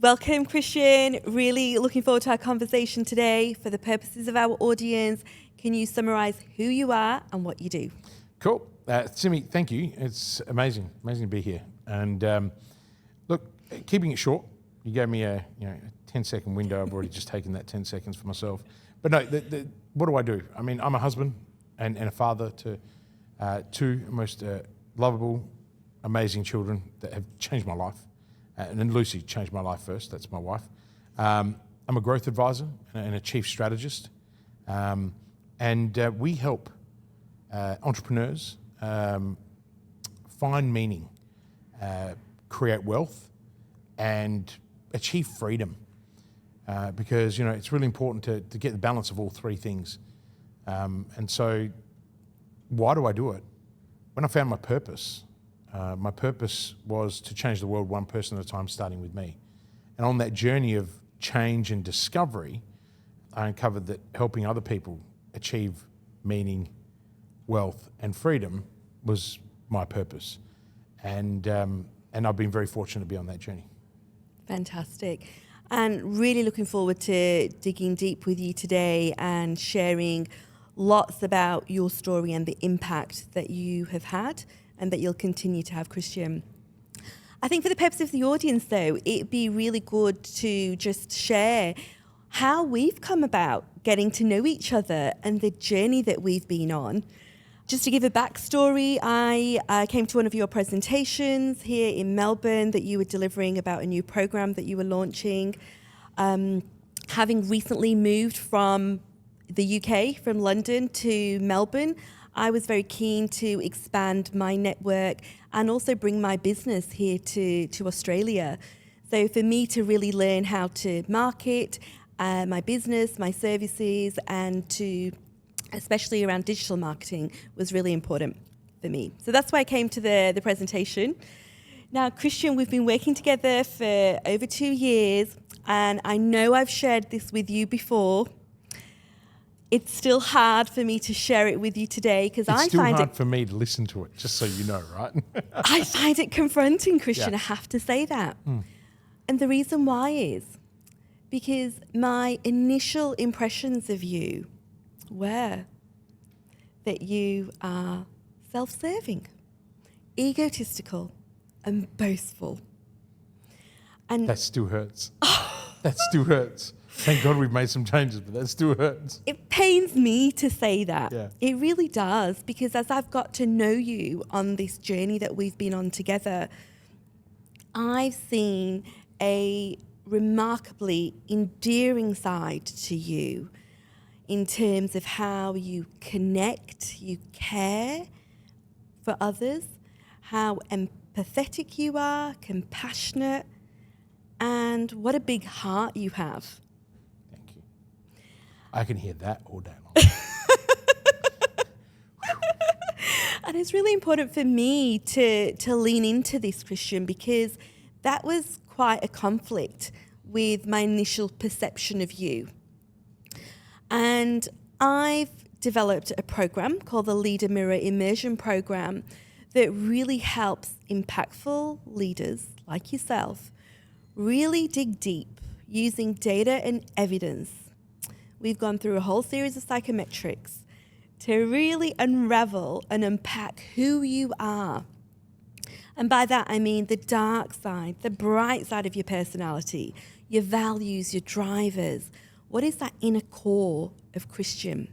Welcome, Christian. Really looking forward to our conversation today. For the purposes of our audience, can you summarize who you are and what you do? Cool. Simi, thank you. It's amazing to be here. And look, keeping it short, you gave me a 10-second window. I've already just taken that 10 seconds for myself. But no, what do I do? I mean, I'm a husband and a father to two most lovable, amazing children that have changed my life. And then Lucy changed my life first. That's my wife. I'm a growth advisor and a chief strategist. And we help entrepreneurs find meaning, create wealth, and achieve freedom. Because it's really important to get the balance of all three things. And so, why do I do it? When I found my purpose was to change the world one person at a time, starting with me. And on that journey of change and discovery, I uncovered that helping other people achieve meaning, wealth, and freedom was my purpose. And I've been very fortunate to be on that journey. Fantastic. And really looking forward to digging deep with you today and sharing lots about your story and the impact that you have had and that you'll continue to have, Christian. I think for the purpose of the audience, though, it'd be really good to just share how we've come about getting to know each other and the journey that we've been on. Just to give a backstory, I came to one of your presentations here in Melbourne that you were delivering about a new program that you were launching. Having recently moved from the UK, from London to Melbourne, I was very keen to expand my network and also bring my business here to Australia. So for me to really learn how to market my business, my services, and to especially around digital marketing was really important for me. So that's why I came to the presentation. Now, Christian, we've been working together for over 2 years, and I know I've shared this with you before. It's still hard for me to share it with you today because I find it... It's still hard for me to listen to it, just so you know, right? I find it confronting, Christian. I have to say that. And the reason why is because my initial impressions of you were that you are self-serving, egotistical, and boastful. And that still hurts. That still hurts. Thank God we've made some changes, but that still hurts. It pains me to say that. Yeah. It really does, because as I've got to know you on this journey that we've been on together, I've seen a remarkably endearing side to you in terms of how you connect, you care for others, how empathetic you are, compassionate, and what a big heart you have. Thank you. I can hear that all day long. And it's really important for me to lean into this, Christian, because that was quite a conflict with my initial perception of you. And I've developed a program called the Leader Mirror Immersion Program that really helps impactful leaders like yourself really dig deep using data and evidence. We've gone through a whole series of psychometrics to really unravel and unpack who you are. And by that, I mean the dark side, the bright side of your personality, your values, your drivers. What is that inner core of Christian?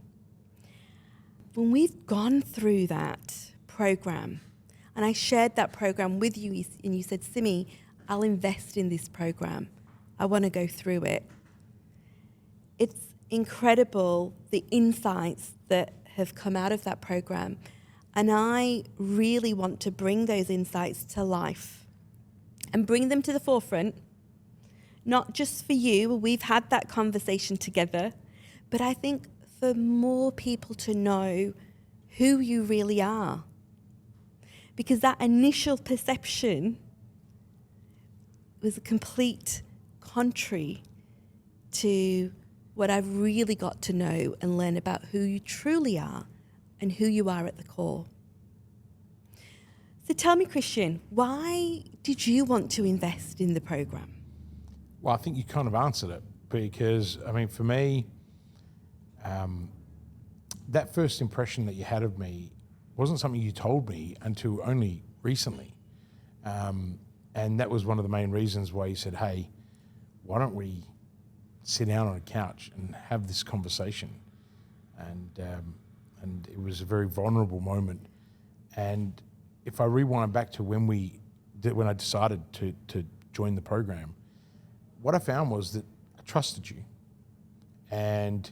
When we've gone through that program, and I shared that program with you, and you said, Simi, I'll invest in this program. I want to go through it. It's incredible the insights that have come out of that program. And I really want to bring those insights to life and bring them to the forefront, not just for you. We've had that conversation together, but I think for more people to know who you really are. Because that initial perception was a complete contrary to what I've really got to know and learn about who you truly are and who you are at the core. So tell me, Christian, why did you want to invest in the program? Well, I think you kind of answered it because, I mean, for me, that first impression that you had of me wasn't something you told me until only recently. And that was one of the main reasons why you said, hey, why don't we sit down on a couch and have this conversation? And it was a very vulnerable moment. And if I rewind back to when I decided to join the program, what I found was that I trusted you. And,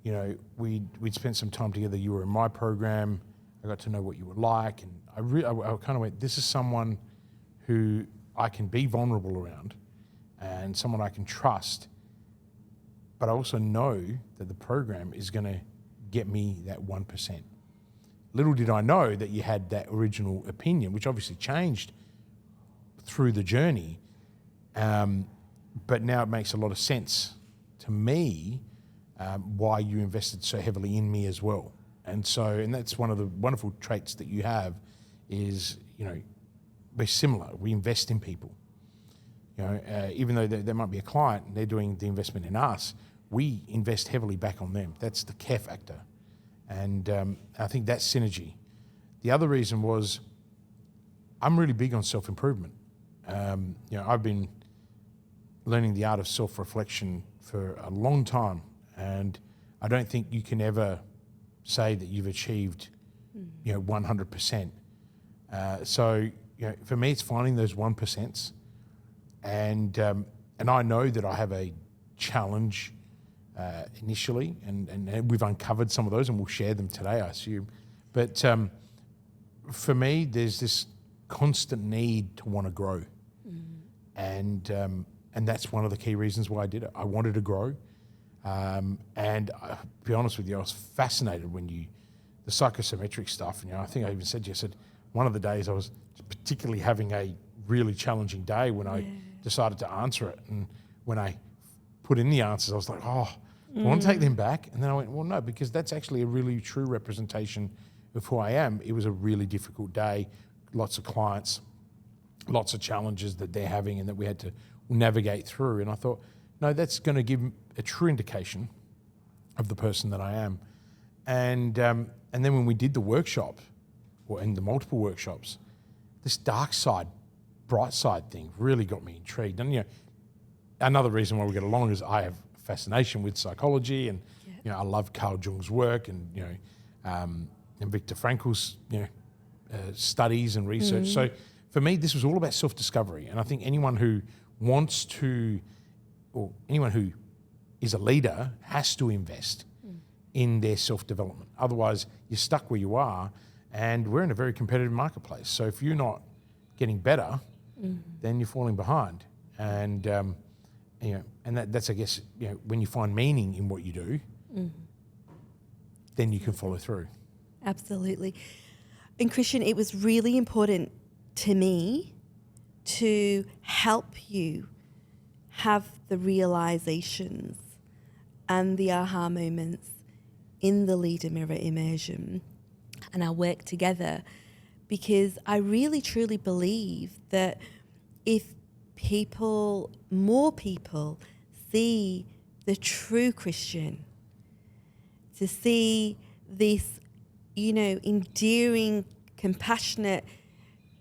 you know, we'd spent some time together. You were in my program. I got to know what you were like. And I kind of went, this is someone who I can be vulnerable around and someone I can trust. But I also know that the program is going to get me that 1%. Little did I know that you had that original opinion, which obviously changed through the journey. But now it makes a lot of sense to me why you invested so heavily in me as well. And that's one of the wonderful traits that you have is, you know, we're similar. We invest in people. You know, even though there might be a client and they're doing the investment in us, we invest heavily back on them. That's the care factor. And I think that's synergy. The other reason was I'm really big on self-improvement. You know, I've been learning the art of self-reflection for a long time, and I don't think you can ever say that you've achieved, you know, 100%. So, you know, for me, it's finding those 1%, and I know that I have a challenge initially, and we've uncovered some of those, and we'll share them today, I assume. But for me, there's this constant need to want to grow, and that's one of the key reasons why I did it. I wanted to grow, and I'll be honest with you, I was fascinated when the psychosometric stuff. You know, I think I even said to you, I said one of the days I was particularly having a really challenging day when I decided to answer it, and when I put in the answers, I was like, oh, I want to take them back. And then I went, well, no, because that's actually a really true representation of who I am. It was a really difficult day, lots of clients, lots of challenges that they're having and that we had to navigate through. And I thought, no, that's going to give a true indication of the person that I am. And then when we did the workshop, and the multiple workshops, this dark side, bright side thing really got me intrigued. And, you know, another reason why we get along is I have fascination with psychology, and you know, I love Carl Jung's work, and you know, and Viktor Frankl's, you know, studies and research. So for me, this was all about self-discovery, and I think anyone who wants to, or anyone who is a leader, has to invest in their self-development. Otherwise, you're stuck where you are, and we're in a very competitive marketplace. So if you're not getting better, then you're falling behind, and you know, and that's, I guess, you know, when you find meaning in what you do, then you can follow through. Absolutely. And Christian, it was really important to me to help you have the realizations and the aha moments in the Leader Mirror immersion and our work together, because I really truly believe that if more people see the true Christian, to see this, you know, endearing, compassionate,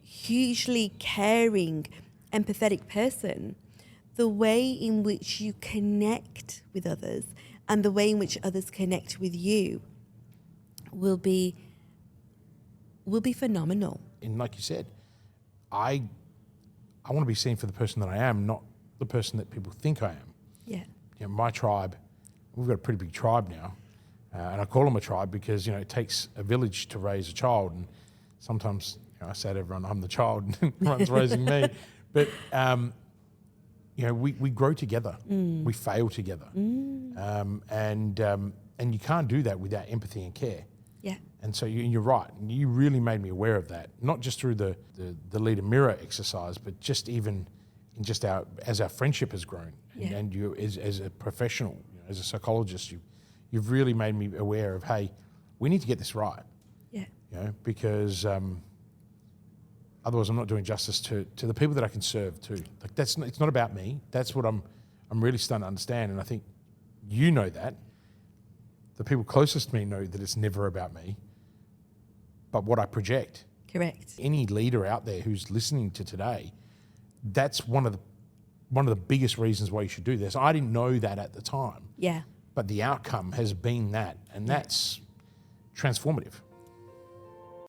hugely caring, empathetic person, the way in which you connect with others and the way in which others connect with you will be phenomenal. And like you said, I want to be seen for the person that I am, not the person that people think I am. Yeah. You know, my tribe, we've got a pretty big tribe now, and I call them a tribe because, you know, it takes a village to raise a child, and sometimes, you know, I say to everyone, I'm the child and everyone's raising me. But, you know, we grow together. We fail together. And you can't do that without empathy and care. Yeah. And so you're right. And you really made me aware of that, not just through the Leader Mirror exercise, but just even in just as our friendship has grown, and you as a professional, you know, as a psychologist, you've really made me aware of, hey, we need to get this right. Yeah. You know, because otherwise I'm not doing justice to the people that I can serve too. Like it's not about me. That's what I'm I'm really starting to understand, and I think you know that. The people closest to me know that it's never about me, but what I project. Correct. Any leader out there who's listening to today, that's one of the biggest reasons why you should do this. I didn't know that at the time, Yeah. but the outcome has been that, and that's transformative.